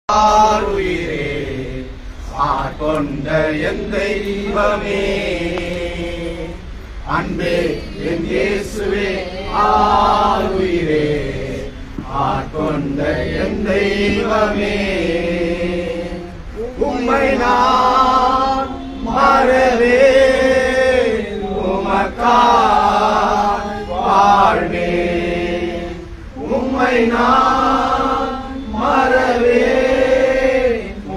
உயிரே ஆட்கொண்ட என் தெய்வமே, அன்பே என் இயேசுவே ஆருயிரே ஆட்கொண்ட என் தெய்வமே, உம்மை நான் மறவே உமக்காய் வாழ்வே, உம்மை நான் மறவே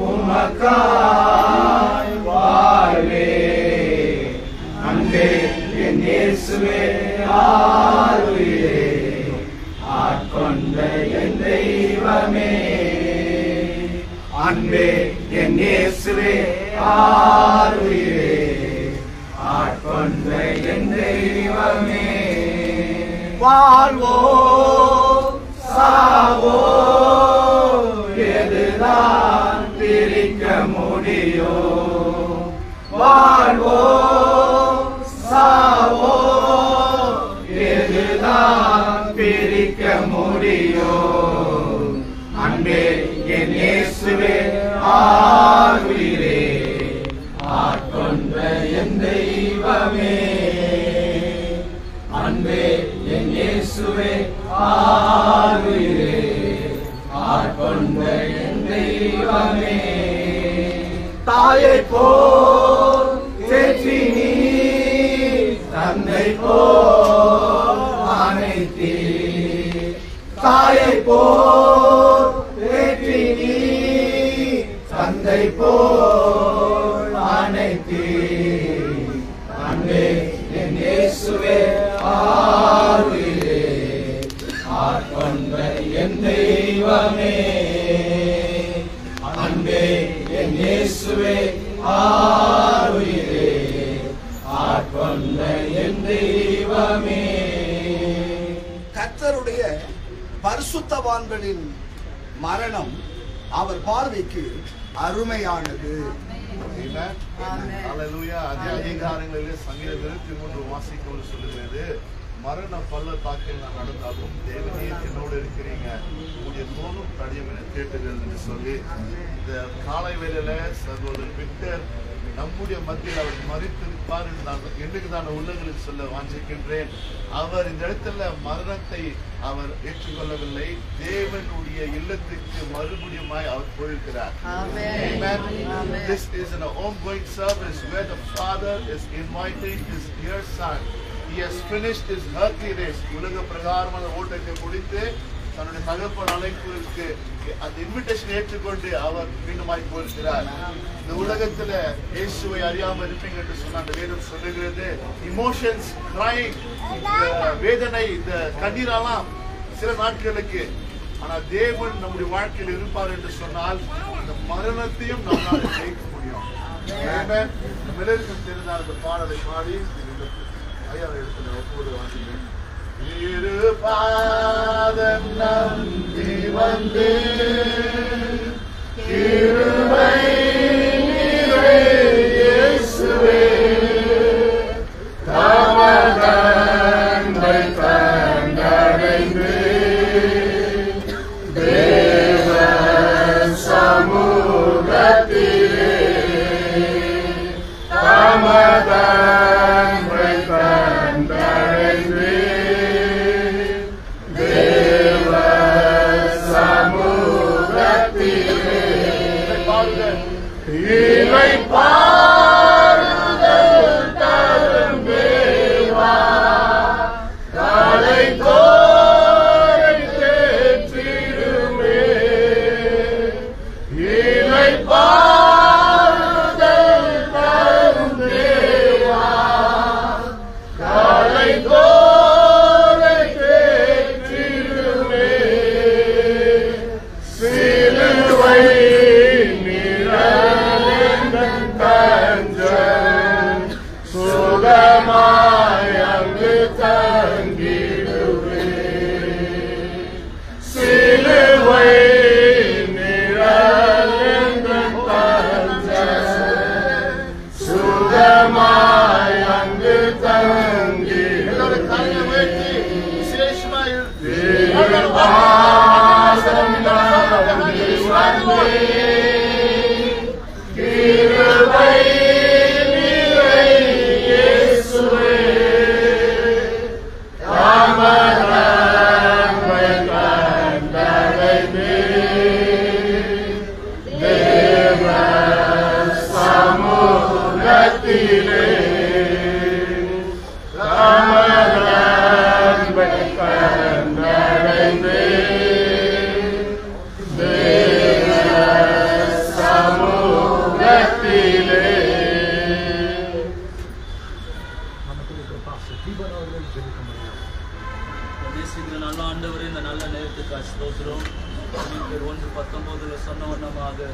உமக்காய் வாழ்வே, அன்பே என் இயேசுவே ஆருயிரே ஆட்கொண்ட என் தெய்வமே, அன்பே என் இயேசுவே ஆருயிரே ஆட்கொண்ட என் தெய்வமே, வாழ்வோ சாவோ எதுதான் பிரிக்க முடியோ, வாழ்வோ சாவோ எதுதான் பிரிக்க முடியோ, அன்பே என் இயேசுவே ஆருயிரே ஆட்கொண்ட என் தெய்வமே, அன்பே என் இயேசுவே ஆருயிரே ஆட்கொண்ட என் தெய்வமே, தாயை போல் தேற்றி நீ தந்தை போல் அனைத்தீ, தாயை போல் தேற்றி நீ தந்தை போல் அனைத்தீ, அன்பே என் இயேசுவே ஆருயிரே ஆட்கொண்ட என் தெய்வமே, அன்பே என் இயேசுவே ஆருயிரே ஆட்கொண்ட என் தெய்வமே. கர்த்தருடைய பரிசுத்தவான்களின் மரணம் அவர் பார்வைக்கு அருமையானது. அதிகாரங்களிலே சங்கீதம் 23 வாசிக்கும் சொல்லுகிறது, மரண பள்ளத்தாக்கில் நான் நடந்தாலும் தேவனே என்னோடு இருக்கிறீங்க, உங்களுடைய தோளும் தடியும் என கேட்டுகிறது சொல்லி இந்த காலை வேளையில சகோதரர் விக்டர் நம்முடைய மத்தியில் அவர் மறித்திருப்பார் என்று நான் என்னுக்குதான உள்ளங்களில் சொல்ல வாஞ்சிக்கின்றேன். அவர் இந்த இடத்துல மரணத்தை அவர் ஏற்றுக்கொள்ளவில்லை, தேவனுடைய இல்லத்துக்கு மறுபடியுமாய் அவர் போயிருக்கிறார். This is an ongoing service where the Father is inviting his dear son. He has finished his earthly race. உலக பிரகாரமான ஓட்டத்தை முடித்து தன்னுடைய தகப்பன் அழைப்புக்கு அந்த இன்விடேஷன் ஏற்றுக்கொண்டு அவர் மீண்டுமாய் போயிருக்கிறார். இந்த உலகத்துல இயேசுவை அறியாமல் இருப்பீங்க என்று சொன்ன அந்த வேதம் சொல்லுகிறது. இமோஷன்ஸ், கிரைங், வேதனை, இந்த கண்ணீரெல்லாம் சில நாட்களுக்கு, ஆனா தேவன் நம்முடைய வாழ்க்கையில் இருப்பார் என்று சொன்னால் இந்த மரணத்தையும் நம்மளால ஜெயிக்க முடியும். மிளகும் தெரிந்த அந்த பாடலை பாடி ஐயா இடத்துல ஒவ்வொரு வாசிக்கிறேன். இரு பாதம் நம்பி வந்து கிருபை நிறை இயேசுவே தமதன்பை கண்டடைந்து தேவ சமூகத்திலே தமதன்பை கண்டடைந்து தேவ சமூகத்திலே இவை பாருங்கள் தரும் தேவா காலை கோரை தேற்றிடுமே, இவை பாருங்கள் தரும் தேவா காலை கோரை தேற்றிடுமே, சிலுவை நிழலின்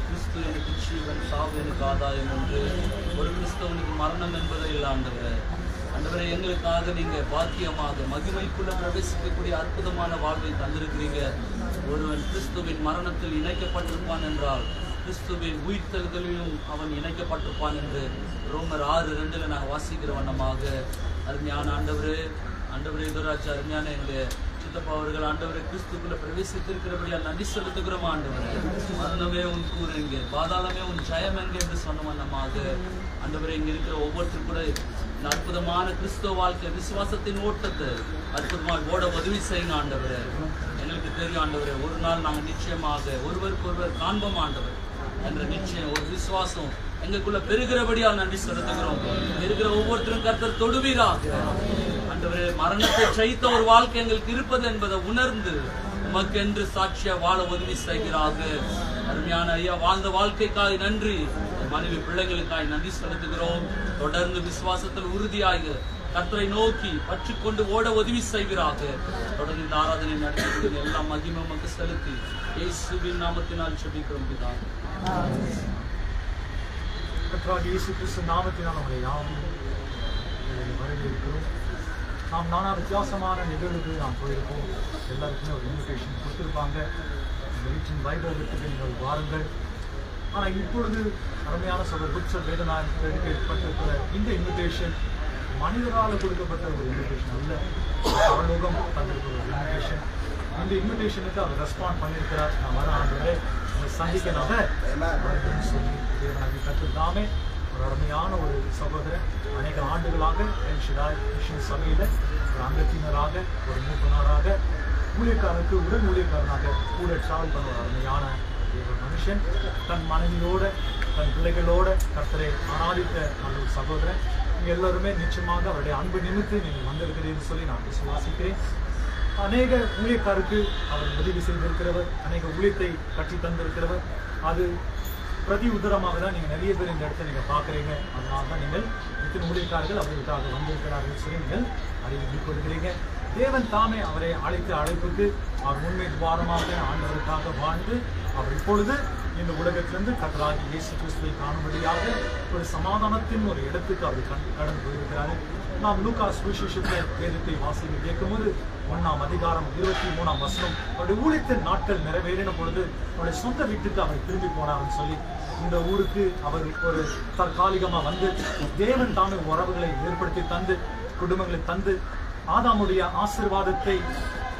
கிறிஸ்து எனக்கு ஜீவன், சாவு எனக்கு ஆதாயம் என்று ஒரு கிறிஸ்தவனுக்கு மரணம் என்பதை இல்லை ஆண்டவரே. ஆண்டவரே, எங்களுக்காக நீங்க பாக்கியமாக மகிமைக்குள்ள பிரவேசிக்கக்கூடிய அற்புதமான வாழ்வை தந்திருக்கிறீங்க. ஒருவன் கிறிஸ்துவின் மரணத்தில் இணைக்கப்பட்டிருப்பான் என்றால் கிறிஸ்துவின் உயிர்த்தெழுதலிலும் அவன் இணைக்கப்பட்டிருப்பான் என்று ரோமர் 6:2 நாங்கள் வாசிக்கிற வண்ணமாக அருமையான ஆண்டவரே துராட்சி அருமையான எங்களுடைய சித்தப்பா அவர்கள் ஆண்டவரை கிறிஸ்துக்குள்ள பிரவேசித்திருக்கிறபடியா நன்றி செலுத்துகிறோம் ஆண்டவரே. மரணமே உன் கூறு எங்கே, பாதாளமே உன் ஜெயம் எங்கே என்று சொன்ன வண்ணமாக ஆண்டவரை இங்க இருக்கிற ஒவ்வொருத்தரும் கூட இந்த அற்புதமான கிறிஸ்துவ வாழ்க்கை விசுவாசத்தின் ஓட்டத்தை அற்புதமாக ஓட உதவி செய்யுங்க ஆண்டவரே. எங்களுக்கு தெரியும் ஆண்டவரே, ஒரு நாள் நாங்கள் நிச்சயமாக ஒருவருக்கு ஒருவர் காண்போம் ஆண்டவர் என்ற நிச்சயம் ஒரு விசுவாசம் எங்களுக்குள்ள பெருகிறபடியால் நன்றி செலுத்துகிறோம். பெருகிற ஒவ்வொருத்தரும் கர்த்தர் தொடுவீராக ஆண்டவரே. மரணத்தை ஜெயித்த ஒரு வாழ்க்கை எங்களுக்கு இருப்பது என்பதை உணர்ந்து உமக்கென்று சாட்சியா வாழ உதவி செய்கிறாக. அருமையான ஐயா, வாழ்ந்த வாழ்க்கைக்காய் நன்றி, மனைவி பிள்ளைகளுக்காய் நன்றி செலுத்துகிறோம். தொடர்ந்து விசுவாசத்தில் உறுதியாக கர்த்தரை நோக்கி பற்றிக்கொண்டு ஓட உதவி செய்கிறாக. தொடர்ந்து இந்த ஆராதனை நடத்தி எல்லா மகிமை உமக்கு செலுத்தி இயேசுவின் நாமத்தினால் ஜெபிக்கிறோம் பிதாவே. கர்த்தராகிய இயேசு கிறிஸ்து நாமத்தினால் நம்மளை யாவும் வரவேற்கிறோம். நாம் நானா வித்தியாசமான நிகழ்வுக்கு நாம் போயிருக்கோம். எல்லாருக்குமே ஒரு இன்விடேஷன் கொடுத்துருப்பாங்க, இந்த வீட்டின் வைபவத்துக்கு நீங்கள் வாருங்கள். ஆனால் இப்பொழுது அருமையான சொல்ற புட்ச வேதனாயனுக்கு ஏற்பட்டிருக்கிற இந்த இன்விடேஷன் மனிதரால் கொடுக்கப்பட்ட ஒரு இன்விடேஷன் அல்ல, பரலோகம் தந்திருக்கிற ஒரு இன்விடேஷன். இந்த இன்விடேஷனுக்கு அவர் ரெஸ்பாண்ட் பண்ணியிருக்கிறார். நான் வர ஆண்டவரே உங்களை சந்திக்கனாக சொல்லி தேவனாகி கற்றுத்தாமே ஒரு அருமையான ஒரு சகோதரன். அநேக ஆண்டுகளாக என் ஷிடாய் மிஷன் சபையில் ஒரு அங்கத்தினராக, ஒரு மூப்பனராக, ஊழியக்காரருக்கு உடல் ஊழியக்காரனாக கூட டிராவல் பண்ண ஒரு அருமையான ஒரு மனுஷன். தன் மனைவியோட தன் பிள்ளைகளோட கர்த்தரை ஆராதித்த அந்த ஒரு சகோதரன். நீங்கள் எல்லோருமே நிச்சயமாக அவருடைய அன்பு நிமித்து நீங்கள் வந்திருக்கிறீர்கள் சொல்லி நான் விசுவாசிக்கிறேன். அநேக ஊழியக்காருக்கு அவர் உதவி செய்திருக்கிறவர், அநேக ஊழியத்தை கட்டி தந்திருக்கிறவர். அது பிரதி உத்தரமாக தான் நீங்கள் நிறைய பேர் இந்த இடத்த நீங்கள் பார்க்குறீங்க. அதனால தான் நீங்கள் இத்தனை ஊழியக்காரர்கள் அவர்களுக்காக வந்திருக்கிறார்கள் சொல்லி நீங்கள் அறிவித்துக் கொடுக்கிறீங்க. தேவன் தாமே அவரை அழைத்த அழைப்புக்கு அவர் உண்மை துவாரமாக ஆண்டவருக்காக வாழ்ந்து அவர் இப்பொழுது இந்த உலகத்திலிருந்து கர்த்தராகிய இயேசு கிறிஸ்துவை காணும்படியாக ஒரு சமாதானத்தின் ஒரு இடத்துக்கு அவர் கடந்து போயிருக்கிறாரு. நாம் லூக்கா சுவிசேஷத்தில் வேதத்தை வாசித்து கேட்கும்போது 1ஆம் அதிகாரம் 23ஆம் வசனம், அவருடைய ஊழியத்தின் நாட்கள் நிறைவேறின பொழுது அவருடைய சொந்த வீட்டுக்கு அவர் திரும்பி போனார்னு சொல்லி இந்த ஊருக்கு அவர் ஒரு தற்காலிகமாக வந்து தேவன் தாமே உறவுகளை ஏற்படுத்தி தந்து குடும்பங்களை தந்து ஆதாமுடைய ஆசீர்வாதத்தை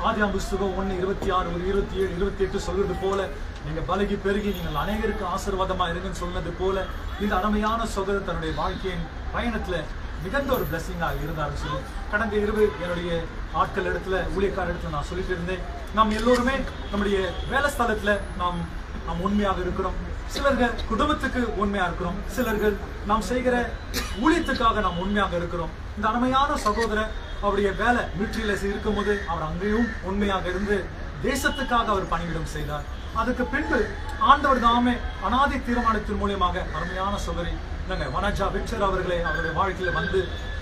ஆதியாம் புஸ்தகம் 1:26, 27, 28 சொல்வது போல நீங்க பலகி பெருகி நீங்கள் அநேகருக்கு ஆசீர்வாதமா இருங்கன்னு சொன்னது போல இந்த அருமையான சகோதரர் தன்னுடைய வாழ்க்கையின் பயணத்துல மிகுந்த ஒரு பிளஸிங்கா இருந்தாருன்னு சொல்லி கடந்த இரவு என்னுடைய ஆட்கள் இடத்துல ஊழியக்கார இடத்துல நான் சொல்லிட்டு இருந்தேன். நாம் எல்லோருமே நம்முடைய வேலை ஸ்தலத்துல நாம் உண்மையாக இருக்கிறோம். சிலர்கள் குடும்பத்துக்கு உண்மையா இருக்கிறோம், சிலர்கள் நாம் செய்கிற ஊழியத்துக்காக நாம் உண்மையாக இருக்கிறோம். இந்த அருமையான சகோதரர் அவருடைய வேலை மிலிட்டரியில இருக்கும்போது அவர் அங்கேயும் உண்மையாக இருந்து தேசத்துக்காக அவர் பணியிடம் செய்தார். அதுக்கு பின்பு ஆண்டவர் தாமே அனாதி தீர்மானத்தின் மூலியமாக அருமையான சகோதரி வனஜா விக்டர் அவர்களை அவருடைய வாழ்க்கையில வந்து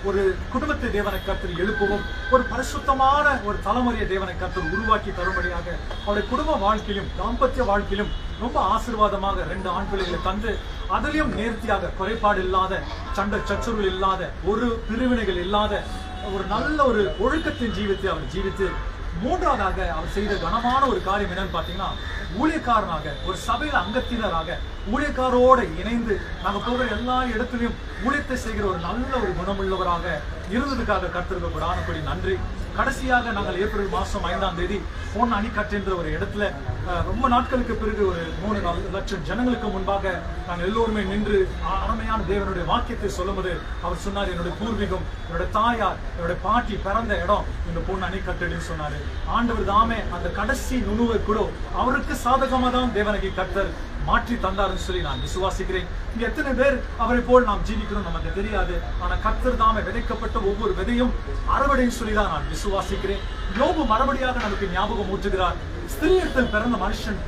ஒரு குடும்பத்தை தேவனை கர்த்தர் எழுப்பவும் ஒரு பரிசுத்தமான ஒரு தலைமுறையை தேவனை கர்த்தர் உருவாக்கி தரும்படியாக அவருடைய குடும்ப வாழ்க்கையிலும் தாம்பத்திய வாழ்க்கையிலும் ரொம்ப ஆசீர்வாதமாக 2 ஆண் பிள்ளைகளை தந்து அதிலையும் நேர்த்தியாக குறைபாடு இல்லாத சண்டை சச்சரவுகள் இல்லாத ஒரு பிரிவினைகள் இல்லாத ஒரு நல்ல ஒரு ஒழுக்கத்தின் ஜீவித்தை அவர் ஜீவித்து 3ஆவதாக அவர் செய்த கனமான ஒரு காரியம் என்னன்னு பாத்தீங்கன்னா ஊழியக்காரனாக ஒரு சபையில அங்கத்தினராக ஊழியக்காரோட இணைந்து நாங்க போகிற எல்லா இடத்துலயும் ஊழியத்தை செய்கிற ஒரு நல்ல ஒரு குணமுள்ளவராக இருந்ததுக்காக கர்த்தருக்கு கொடானபடி நன்றி. கடைசியாக நாங்கள் ஏப்ரல் மாசம் 5ஆம் தேதி பொன் அணிக்கட்டு என்ற ஒரு இடத்துல ரொம்ப நாட்களுக்கு பிறகு ஒரு 3-4 லட்சம் ஜனங்களுக்கு முன்பாக நாங்கள் எல்லோருமே நின்று அருமையான தேவனுடைய வாக்கியத்தை சொல்லும்போது அவர் சொன்னார், என்னுடைய பூர்வீகம், என்னுடைய தாயார், என்னுடைய பாட்டி பிறந்த இடம் இந்த பொன் அணிக்கட்டு சொன்னாரு. ஆண்டவர் தாமே அந்த கடைசி நுணுவை கூட அவருக்கு சாதகமா தான் தேவனகி கர்த்தர் மாற்றி தந்தாருன்னு சொல்லி நான் விசுவாசிக்கிறேன். இங்க எத்தனை பேர் அவரை போல் நாம் ஜீவிக்கிறோம் நமக்கு தெரியாது. ஆனா கர்த்தர் தாமே விதைக்கப்பட்ட ஒவ்வொரு விதையும் அறுவடைன்னு சொல்லிதான் நான் விசுவாசிக்கிறேன். யோபு மறுபடியாக நமக்கு ஞாபகம் ஊற்றுகிறார். ஸ்திரீயத்தில் பிறந்த மனுஷன்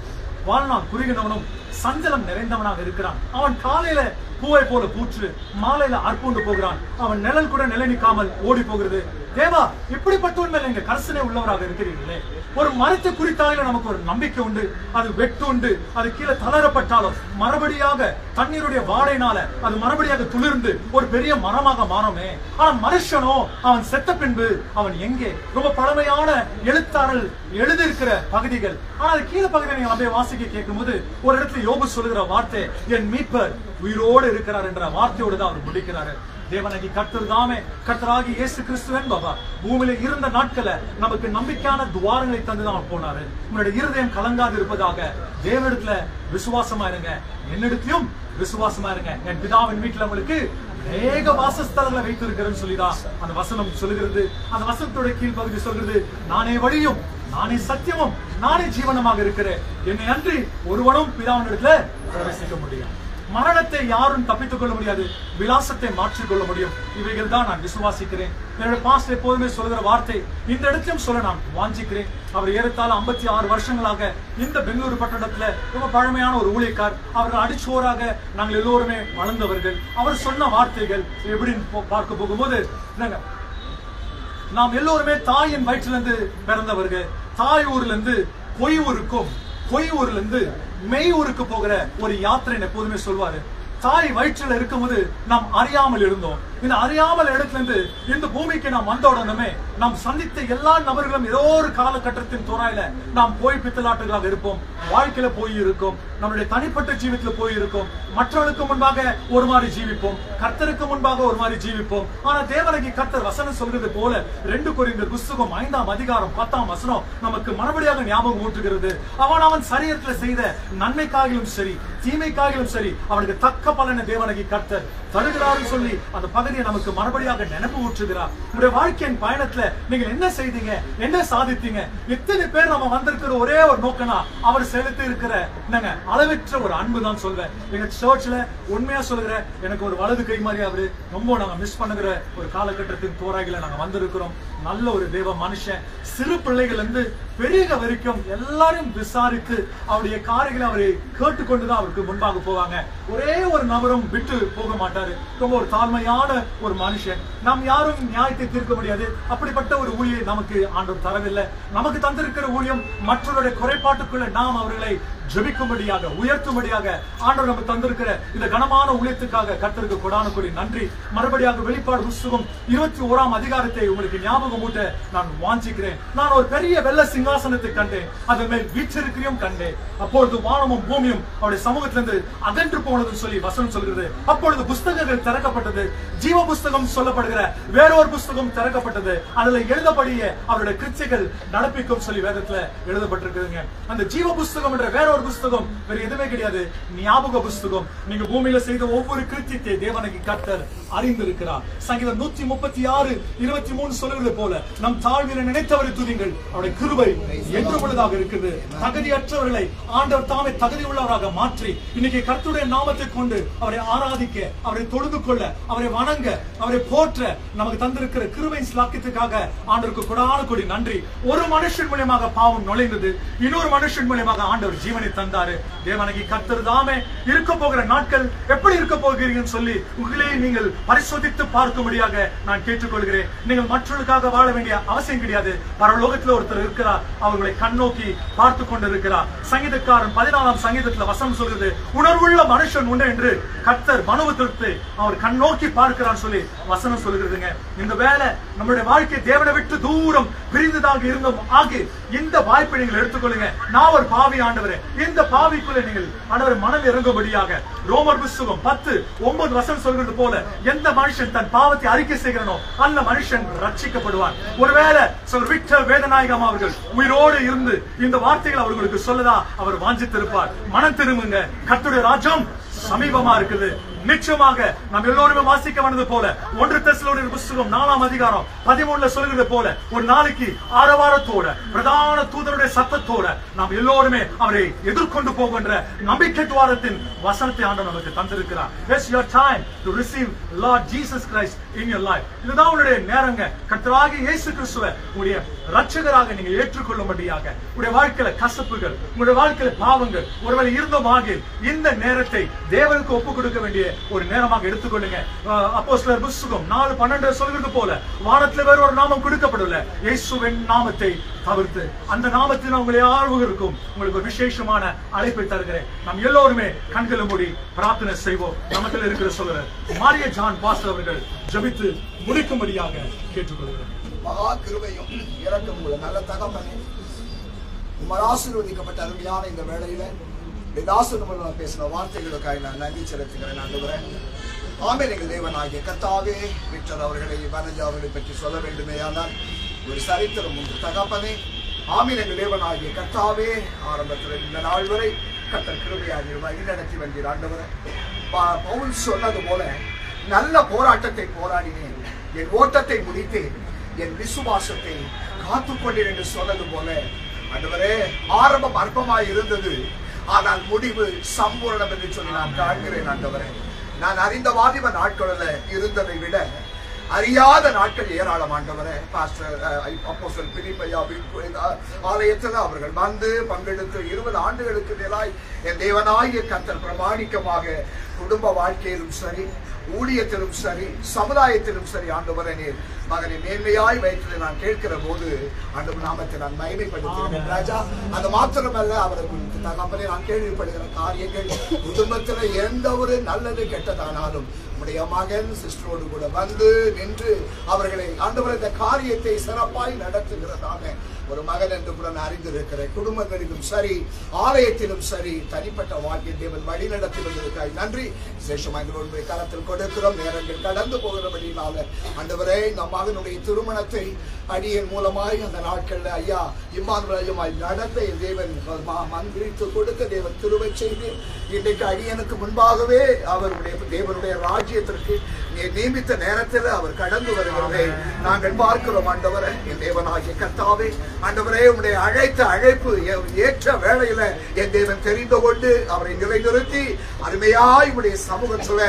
வாழ்நாள் குறுகினவனும் சஞ்சலம் நிறைந்தவனாக இருக்கிறான். அவன் காலையில பூவை போல பூற்று, மாலையில அற்புண்டு போகிறான். அவன் நிழல் கூட நிலைநிக்காமல் ஓடி போகிறது. தேவா, இப்படிப்பட்டவன் மேல நீங்க கர்சனை உள்ளவராக இருக்கிறீர்களே. ஒரு மரத்தை குறித்தாலும் நமக்கு ஒரு நம்பிக்கை உண்டு. அது வெட்டு உண்டு. அது கீழே தளரப்பட்டாலும் மறுபடியாக தண்ணீருடைய வாடையினால அது மறுபடியாக துளிர்ந்து ஒரு பெரிய மரமாக மாறுமே. ஆனா மனுஷனோ அவன் செத்த பின்பு அவன் எங்கே? ரொம்ப பழமையான எழுத்தாளர் எழுதியிருக்கிற பகுதிகள். ஆனா அது கீழே பகுதியை நீங்க அப்படியே வாசிக்க கேட்கும் போது ஒரு இடத்துல யோபு சொல்லுகிற வார்த்தை, என் மீட்பர் உயிரோடு இருக்கிறார் என்ற வார்த்தையோடு தான் அவர் முடிக்கிறாரு. தேவனகி கர்த்தர் தாமே கர்த்தராகி இயேசு கிறிஸ்துவன் பாபா பூமியில இருந்த நாட்கள நமக்கு நம்பிக்கையான துவாரங்களை தந்துதான் போனாரு. உங்களுடைய இருதயம் கலங்காது இருப்பதாக தேவனிடத்துல விசுவாசமா இருங்க, என்னிடத்திலும் விசுவாசமா இருங்க. என் பிதாவின் வீட்டுல உங்களுக்கு அநேக வாசஸ்தலங்களை வைத்து இருக்கிறேன்னு சொல்லிதான் அந்த வசனம் சொல்லுகிறது. அந்த வசனத்தோட கீழ்பகுதி சொல்கிறது, நானே வழியும், நானே சத்தியமும், நானே ஜீவனமாக இருக்கிறேன். என்னை அன்றி ஒருவனும் பிதாவினிடத்துல பிரவேசிக்க முடியும். மரணத்தை யாரும் தப்பித்துக் கொள்ள முடியாது, விலாசத்தை மாற்றிக்கொள்ள முடியும். இவைகள் தான் நான் விசுவாசிக்கிறேன். என்னுடைய பாஸ்டர் எப்போதுமே சொல்கிற வார்த்தை இந்த இடத்திலும் சொல்ல நான் வாஞ்சிக்கிறேன். அவர் ஏறத்தாழ 56 வருஷங்களாக இந்த பெங்களூரு பட்டணத்துல ரொம்ப பழமையான ஒரு ஊழியக்கார். அவர்கள் அடிச்சோராக நாங்கள் எல்லோருமே வளர்ந்தவர்கள். அவர் சொன்ன வார்த்தைகள் எப்படின்னு பார்க்க போகும்போது, நாம் எல்லோருமே தாயின் வயிற்றிலிருந்து பிறந்தவர்கள். தாய் ஊர்ல இருந்து பொய் ஊருக்கும், பொய் ஊர்ல இருந்து மெய் ஊருக்கு போகிற ஒரு யாத்திரை எப்போதுமே சொல்வாரு. தாய் வயிற்றில் இருக்கும்போது நாம் அறியாமல் இருந்தோம். இந்த அறியாமல் இடத்துல இருந்து இந்த பூமிக்கு நாம் வந்த உடனே நாம் சந்தித்த எல்லா நபர்களும் ஏதோ ஒரு காலகட்டத்தின் துறாயில நாம் போய் பித்தலாட்டுகளாக இருப்போம். வாழ்க்கையில போய் இருக்கும், நம்மளுடைய தனிப்பட்ட ஜீவித்துல போய் இருக்கும். மற்றவர்களுக்கு முன்பாக ஒரு மாதிரி ஜீவிப்போம், கர்த்தருக்கு முன்பாக ஒரு மாதிரி ஜீவிப்போம். ஆனா தேவனகி கர்த்தர் வசனம் சொல்றது போல 2 கொரிந்தியர் புத்தகம் 5ஆம் அதிகாரம் 10ஆம் வசனம் நமக்கு மறுபடியாக ஞாபகம் ஊட்டுகிறது. அவன் சரீரத்துல செய்த நன்மைக்காகிலும் சரி தீமைக்காகிலும் சரி அவனுக்கு தக்க பலனை தேவனகி கர்த்தர் தருகிறார் சொல்லி அந்த பகுதியை நமக்கு மறுபடியாக நினைப்பு ஊற்றுகிறார். உங்களுடைய வாழ்க்கையின் பயணத்துல நீங்க என்ன செய்தீங்க, என்ன சாதித்தீங்க? எத்தனை பேர் நம்ம வந்திருக்கிற ஒரே ஒரு நோக்கனா அவர் செலுத்தி இருக்கிற அளவற்ற ஒரு அன்பு தான் சொல்வேன். எங்க சர்ச்ல உண்மையா சொல்லுகிற எனக்கு ஒரு வலது கை மாதிரி அவரு ரொம்ப நாங்க மிஸ் பண்ணுகிற ஒரு காலகட்டத்தின் தோராய்களை நாங்க வந்திருக்கிறோம். நல்ல ஒரு தேவ மனுஷன், சிறு பிள்ளைகள் இருந்து பெரிய வரைக்கும் எல்லாரும் விசாரித்து அவருடைய காரியங்களை அவரை கேட்டுக்கொண்டுதான் அவருக்கு முன்பாக போவாங்க. ஒரே ஒரு நபரும் விட்டு போக மாட்டாரு. ரொம்ப ஒரு தாழ்மையான ஒரு மனுஷன். நாம் யாரும் நியாயத்தை தீர்க்க முடியாது. அப்படிப்பட்ட ஒரு ஊழியை நமக்கு ஆண்டவர் தரவில்லை. நமக்கு தந்திருக்கிற ஊழியம் மற்றவருடைய குறைபாட்டுக்குள்ள நாம் அவர்களை ஜெபிக்கும்படியாக உயர்த்தும்படியாக ஆண்டவர் நமக்கு தந்திருக்கிற இந்த கனமான ஊழியத்துக்காக கர்த்தருக்கு கொடான கொடி நன்றி. மறுபடியாக வெளிப்பாடு புத்தகம் 21ஆம் அதிகாரத்தை உங்களுக்கு ஞாபகம் ஊட்ட நான் வாஞ்சிக்கிறேன். நான் ஒரு பெரிய வெள்ள சிங்காசனத்தை கண்டேன், அதன் மேல் வீற்றிருக்கையும் கண்டேன். அப்பொழுது வானமும் பூமியும் அவருடைய சமூகத்திலிருந்து அகன்று போனதுன்னு சொல்லி வசனம் சொல்கிறது. அப்பொழுது புஸ்தகங்கள் திறக்கப்பட்டது. ஜீவ புஸ்தகம் சொல்லப்படுகிற வேறொரு புஸ்தகம் திறக்கப்பட்டது. அதுல எழுதப்படியே அவருடைய கிருச்சைகள் நடப்பிக்கும் சொல்லி வேதத்துல எழுதப்பட்டிருக்குதுங்க. அந்த ஜீவ புஸ்தகம் என்ற வேறொரு புஸ்தகம் வேற எதுவுமே கிடையாது, ஞாபக புஸ்தகம். நீங்க பூமியில செய்த ஒவ்வொரு கிருத்தியத்தை தேவனகி கர்த்தர் அறிந்திருக்கிறார். சங்கீதம் 136:23 சொல்லுவது போல நம் தாழ்வில நினைத்தவரை துதிங்கள், அவருடைய கிருபை என்று உள்ளதாக இருக்குது. தகுதியற்றவர்களை ஆண்டவர் தாமே தகுதி உள்ளவராக மாற்றி இன்னைக்கு கர்த்தருடைய நாமத்தை கொண்டு அவரை ஆராதிக்க, அவரை தொழுது கொள்ள, அவரை வணங்க, அவரை போற்ற நமக்கு தந்திருக்கிற கிருபை ஸ்லாக்கியத்துக்காக ஆண்டவருக்கு கொடான கொடி நன்றி. ஒரு மனுஷன் மூலமாக பாவம் நுழைந்தது, இன்னொரு மனுஷன் மூலமாக ஆண்டவர் ஜீவனை தந்தாரு. தேவனகி கர்த்தர் தாமே இருக்க போகிற நாட்கள் எப்படி இருக்க போகிறீங்கன்னு சொல்லி உங்களே நீங்கள் பரிசோதித்து பார்க்கும்படியாக நான் கேட்டுக்கொள்கிறேன். நீங்கள் மற்றவர்களுக்காக வாழ வேண்டிய அவசியம் கிடையாது. பரலோகத்தில் ஒருத்தர் இருக்கிறார், அவர்களை கண்ணோக்கி பார்த்து கொண்டிருக்கிறார். சங்கீதக்காரன் 14ஆம் சங்கீதத்துல வசனம் சொல்கிறது, உணர்வுள்ள மனுஷன் உண்டு என்று கர்த்தர் மனுவத்திற்கு அவர் கண்ணோக்கி பார்க்கிறார் சொல்லி வசனம் சொல்கிறதுங்க. இந்த வேலை நம்முடைய வாழ்க்கை தேவனை விட்டு தூரம் பிரிந்ததாக இருந்தோம் ஆகி இந்த வாய்ப்பை நீங்கள் எடுத்துக்கொள்ளுங்க. நான் ஒரு பாவி ஆண்டவரே, இந்த பாவிக்குள்ள நீங்கள் ஆண்டவரை மனம் இறங்கும்படியாக ரோமர் புத்தகம் 10:9 சொல்கிறது போல எந்த மனுஷன் தன் பாவத்தை அறிக்கை செய்கிறானோ அந்த மனுஷன் ரட்சிக்கப்படுவான். ஒருவேளை விக்டர் வேதநாயகம் அவர்கள் உயிரோடு இருந்து இந்த வார்த்தைகள் அவர்களுக்கு சொல்லதா அவர் வாஞ்சித்திருப்பார். மனம் திரும்புங்க, கர்த்தருடைய ராஜ்யம் சமீபமா இருக்குது. நிச்சயமாக நாம் எல்லோருமே வாசிக்க வந்தது போல 1 தெசலோனியர் புத்தகம் 4:13 சொல்கிறது போல ஒரு நாளைக்கு ஆரவாரத்தோட பிரதான தூதருடைய சத்தத்தோட நாம் எல்லோருமே அவரை எதிர்கொண்டு போகின்ற நம்பிக்கை துவாரத்தின் வசனத்தை ஆண்டவர் நமக்கு தந்திருக்கிறார். It's your time to receive Lord Jesus Christ in your life. இதுதான் உங்களுடைய நேரங்க. கர்த்தராகிய இயேசு கிறிஸ்துவை உங்களுடைய இரட்சகராக நீங்கள் ஏற்றுக்கொள்ளும்படியாக உங்களுடைய வாழ்க்கையில கசப்புகள், உங்களுடைய வாழ்க்கையில பாவங்கள் ஒருவேளை இருந்தோமாக இந்த நேரத்தை தேவனுக்கு ஒப்புக் கொடுக்க வேண்டிய ஒரு நேரமாக எடுத்துக்கொள்ளுங்க. அப்போஸ்தலர் புத்தகம் 4:12 சொல்கிறது போல வானத்தில் வேற ஒரு நாமம் கொடுக்கப்படவில்லை இயேசுவின் நாமத்தை தவிர்த்து. அந்த நாமத்தில் உங்களை ஆழ்வுகளுக்கும் உங்களுக்கு ஒரு விசேஷமான அழைப்பை தருகிறேன். நாம் எல்லோருமே கண்களை மூடி பிரார்த்தனை செய்வோம். நமக்கு இருக்கிற சொல்ற மாரிய ஜான் பாஸ்டர் அவர்கள் ஜெபித்து முடிக்கும்படியாக கேட்டுக்கொள்கிறேன். மகா கிருபையும் இரக்கம் உள்ள நல்ல தகப்பனே, உம்மால் ஆசீர்வதிக்கப்பட்ட அருமையான இந்த வேளையில தாசன் பேசின வார்த்தைகளுக்காக நான் நன்றி செலுத்துகிறேன். ஆண்டவரே, ஆமென். எங்கள் தேவனாகிய கர்த்தாவே, விக்டர் அவர்களை வனஜா அவர்களை பற்றி சொல்ல வேண்டுமே ஆனால் ஒரு சரித்திரம் உண்டு தகப்பனே. ஆமென். எங்கள் தேவனாகிய கர்த்தாவே, ஆரம்பத்தில் இந்த நாள் வரை கர்த்தர் கிருபையாக வழிநடத்தி வந்தீர். ஆண்டவரே, பவுல் சொன்னது போல நல்ல போராட்டத்தை போராடினேன், என் ஓட்டத்தை முடித்தேன், என் விசுவாசத்தை காத்துக்கொண்டேன் என்று சொன்னது போல ஆண்டவரே, ஆரம்பம் அற்பமாய் இருந்தது, ஆனால் முடிவு சம்பூர்ணம் என்று சொல்லி நான் காண்கிறேன். ஆண்டவரே, நான் அறிந்த வாலிப நாட்களில் இருந்ததை விட அறியாத நாட்கள் ஏராளம். ஆண்டவரே, பாஸ்டர் அப்போஸ்தலர் பிலிப்பையா ஆலயத்தில் அவர்கள் வந்து பங்கெடுத்து 20 ஆண்டுகளுக்கு மேலாய் என் தேவனாகிய கர்த்தர் பிரமாணிக்கமாக குடும்ப வாழ்க்கையிலும் சரி, ஊழியத்திலும் சரி, சமுதாயத்திலும் சரி ஆண்டவரே நீர் மகனை மேன்மையாய் வைத்ததை நான் கேட்கிற போது ஆண்டவர் நாமத்தை நான் மகிமைப்படுத்துகிறேன் ராஜா. அது மாத்திரமல்ல, அவர்களுக்கு தகப்பனே நான் கேள்விப்படுகிற காரியங்கள் குடும்பத்தில் எந்த ஒரு நல்லது கெட்டதானாலும் உடைய மகன் சிஸ்டரோடு கூட வந்து நின்று அவர்களை ஆண்டவர் இந்த காரியத்தை சிறப்பாய் நடத்துகிறதான ஒரு மகன் என்று கூட நான் அறிந்திருக்கிறேன். குடும்பங்களிலும் சரி, ஆலயத்திலும் சரி, தனிப்பட்ட வாழ்க்கை தேவன் வழி நடத்துவதற்காக நன்றி. விசேஷமாக கரத்தில் கொடுக்கிறோம். நேரங்கள் கடந்து போகிறபடினால ஆண்டவரே, இந்த மகனுடைய திருமணத்தை அடியின் மூலமாய் அந்த நாட்கள்ல ஐயா இம்மானுவேலுமாய் நடத்த தேவன் மந்திரித்து கொடுக்க தேவன் கிருபை செய்து இன்றைக்கு அடியனுக்கு முன்பாகவே அவருடைய தேவனுடைய ராஜ்யத்திற்கு நியமித்த நேரத்தில் அவர் கடந்து வருகிறதை நாங்கள் பார்க்கிறோம். ஆண்டவரே, என் தேவனாகிய கர்த்தாவே, ஆண்டவரே, உடைய அழைத்த அழைப்பு ஏற்ற வேளையில என் தேவன் தெரிந்து கொண்டு அவரை நிலைநிறுத்தி அருமையாய் உடைய சமூகத்துல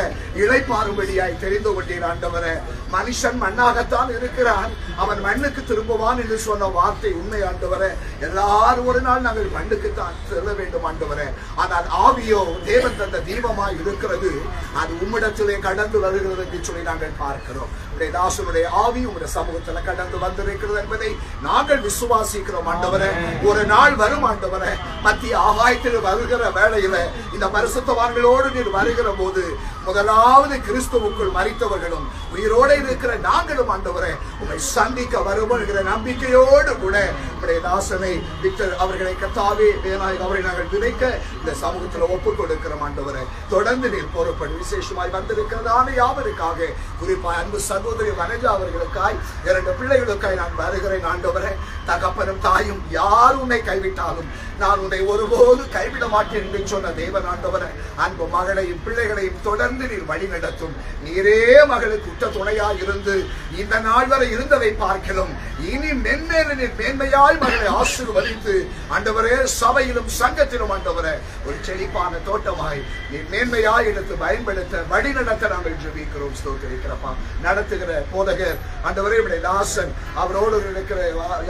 இளைப்பாறும்படியாய் தெரிந்து கொண்டீர். ஆண்டவரே, மனுஷன் மண்ணாகத்தான் இருக்கிறான், அவன் மண்ணுக்கு திரும்புவான் என்று சொன்ன வார்த்தை உண்மை. ஆண்டவரே, எல்லாரும் ஒரு நாள் நாங்கள் மண்ணுக்குத்தான் செல்ல வேண்டும். ஆண்டவரே, ஆனால் ஆவியோ தேவன் தந்த தீபமாய் இருக்கிறது, அது உம்மிடத்திலே கடந்து வருகிறது என்று சொல்லி நாங்கள் பார்க்கிறோம். உடைய தாசனுடைய ஆவி உடைய சமூகத்தில் கடந்து வந்திருக்கிறது என்பதை நாங்கள் விசுவாசிக்கிறோம். ஆண்டவரே, ஒரு நாள் வரும் ஆண்டவரே, மத்திய ஆகாயத்தில் வருகிற வேளையில இந்த பரிசுத்தவான்களோடு நீர் வருகிற போது முதலாவது கிறிஸ்துவுக்குள் மரித்தவர்களும் உயிரோடு இருக்கிற நாங்களும் ஆண்டவரே உம்மை சந்திக்க வருகிற நம்பிக்கையோடு கூட உடைய தாசனை விக்டர் அவர்களை கர்த்தாவே வேலாய் அவரை நாங்கள் விதைக்க இந்த சமூகத்தில் ஒப்புக் கொடுக்கிறோம். ஆண்டவரே, தொடர்ந்து நீர் பொறுப்படு விசேஷமாய் வந்திருக்கிறதான யாவருக்காக, குறிப்பாக அன்பு சகோதரி வனஜா அவர்களுக்காய் 2 பிள்ளைகளுக்காய் நான் வருகிறேன். ஆண்டவரே, தகப்பனும் தாயும் யார் உன்னை கைவிட்டாலும் நான் உன்னை ஒருபோது கைவிட மாட்டேன் என்று சொன்ன தேவன் ஆண்டவரே, அன்பு மகளையும் பிள்ளைகளையும் தொடர்ந்து நீர் வழி நடத்தும். நீரே மகளுக்கு உற்ற துணையாய் இருந்து இந்த நாள் வரை இருந்ததை பார்க்கிறோம். இனி மென்மேலும் நீர் மேன்மையாய் மகளை ஆசீர்வதித்து ஆண்டவரே சபையிலும் சங்கத்திலும் ஆண்டவரே ஒரு செழிப்பான தோட்டமாய் நீர் மேன்மையாய் எடுத்து பயன்படுத்த வழி நடத்த நாங்கள் ஜெபிக்கிறோம். ஸ்தோத்திரிக்கிறப்பா. நடத்துகிற போதகர் ஆண்டவரே உடைய தாசன் அவரோடு இருக்கிற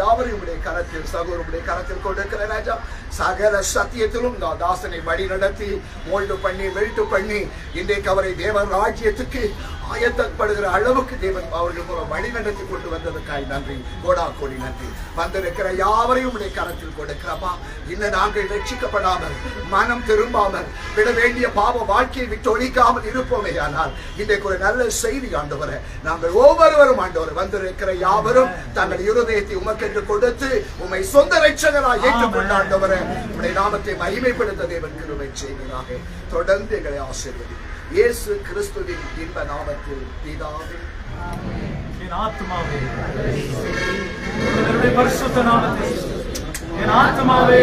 யாவரையும் உடைய கரத்தில் சகோதரனுடைய கரத்தில் கொடுக்கிற ராஜா, சகல சத்தியத்திலும் தாசனை வழி நடத்தி மோல்டு பண்ணி வெல்ட்டு பண்ணி இன்றைக்கு அவரை தேவ ராஜ்யத்துக்கு ஆயத்தப்படுகிற அளவுக்கு தேவன் அவர்கள் மூலம் வழிநடத்தி கொண்டு வந்ததற்காய் நன்றி. கோடா கோடி நன்றி. வந்திருக்கிற யாவரையும் உடைய கரத்தில் கொடுக்கிறப்பா. இன்னும் நாங்கள் ரட்சிக்கப்படாமல் மனம் திரும்பாமல் விட வேண்டிய பாவ வாழ்க்கையை விட்டு ஒழிக்காமல் இருப்போமே. ஆனால் இன்றைக்கு ஒரு நல்ல செய்தி ஆண்டவரே, நாங்கள் ஒவ்வொருவரும் ஆண்டவர் வந்திருக்கிற யாவரும் தங்கள் இருதயத்தை உமக்கென்று கொடுத்து உம்மை சொந்த ரட்சகராய் ஏற்றுக்கொண்ட ஆண்டவரே, உடைய நாமத்தை மகிமைப்படுத்த தேவன் கிருபை செய்வீராக. தொடர்ந்து எங்களை ஆசீர்வதி. இயேசு கிறிஸ்துவின் இன்ப நாமத்தில் பிதாவே. என் ஆத்துமாவே கர்த்தருடைய பரிசுத்த நாமத்தில் என் ஆத்துமாவே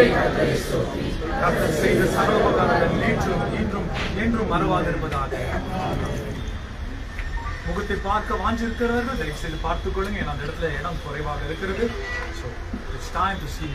கர்த்தர் செய்த சகல உபகாரங்கள் நேற்றும் இன்றும் என்றும் மறவாதிருப்பதாக. முகத்தை பார்க்க வாஞ்சிருக்கிறவர்கள் தயவு செய்து பார்த்துக் கொள்ளுங்க. அந்த இடத்துல இடம் குறைவாக இருக்கிறது. So it's time to see